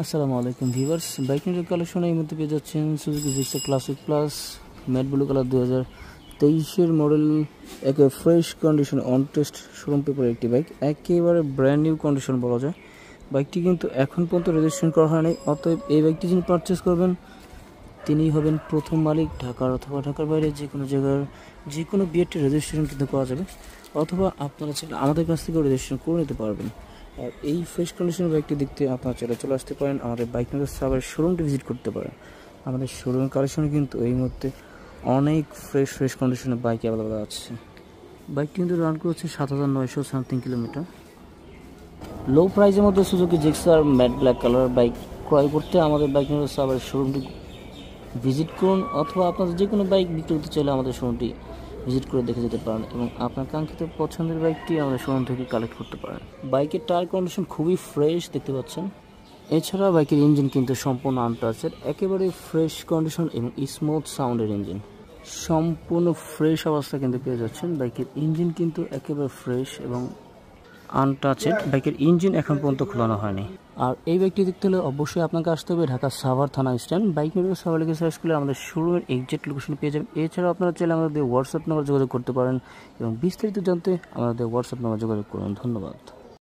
আসসালামু আলাইকুম viewers, bike নিউজের কালেকশনে এই মুহূর্তে পেয়ে যাচ্ছেন Suzuki Gixxer classic plus matte blue colour 2023-এর মডেল। একেবারে fresh condition on test showroom paper একটি বাইক, একেবারে ব্র্যান্ড নিউ কন্ডিশন বলা যায়। বাইকটি কিন্তু এখন পর্যন্ত রেজিস্ট্রেশন করা হয়নি, অতএব এই বাইকটি যিনি পারচেস করবেন তিনিই হবেন প্রথম মালিক। ঢাকার অথবা ঢাকার বাইরে যে কোনো জায়গার যে কোনো বিএটি রেজিস্ট্রেশন কিন্তু করা যাবে, অথবা আপনারা চাইলে আমাদের কাছ থেকেও রেজিস্ট্রেশন করে নিতে পারবেন। আর এই ফ্রেশ কন্ডিশনের বাইকটি দেখতে আপনারা চলে আসতে পারেন, আমাদের বাইক নিউজ সাবের শোরুমটি ভিজিট করতে পারেন। আমাদের শোরুমের কালেকশনে কিন্তু এই মুহূর্তে অনেক ফ্রেশ কন্ডিশনের বাইক অ্যাভেলেবল আছে। বাইকটি কিন্তু রান করছে 7900 সামথিং কিলোমিটার। লো প্রাইসের মধ্যে Suzuki Gixxer matte black colour bike ক্রয় করতে আমাদের বাইক নিউজ সাবের শোরুমটি ভিজিট করুন, অথবা আপনাদের যে কোনো বাইক বিক্রি করতে চাইলে আমাদের শোরুমটি ভিজিট করে দেখে যেতে পারেন এবং আপনার কাঙ্ক্ষিত পছন্দের বাইকটি আমাদের শোরুম থেকে কালেক্ট করতে পারেন। বাইকের টায়ার কন্ডিশন খুবই ফ্রেশ দেখতে পাচ্ছেন। এছাড়া বাইকের ইঞ্জিন কিন্তু সম্পূর্ণ আনটাচের, একেবারে ফ্রেশ কন্ডিশন এবং স্মুথ সাউন্ডের ইঞ্জিন, সম্পূর্ণ ফ্রেশ অবস্থা কিন্তু পেয়ে যাচ্ছেন। বাইকের ইঞ্জিন কিন্তু একেবারে ফ্রেশ এবং আনটাচেড। বাইকের ইঞ্জিন এখন পর্যন্ত খোলানো হয়নি। আর এই বাইকটি দেখতে হলে অবশ্যই আপনাকে আসতে হবে ঢাকা সাভার থানা স্ট্যান্ড। বাইক নিয়ে সাভার লিখে সার্চ করলে আমাদের শোরুমের এক্সাক্ট লোকেশন পেয়ে যাবেন। এছাড়াও আপনারা চাইলে আমাদের হোয়াটসঅ্যাপ নাম্বার যোগাযোগ করতে পারেন এবং বিস্তারিত জানতে আমাদের হোয়াটসঅ্যাপ নাম্বার যোগাযোগ করুন। ধন্যবাদ।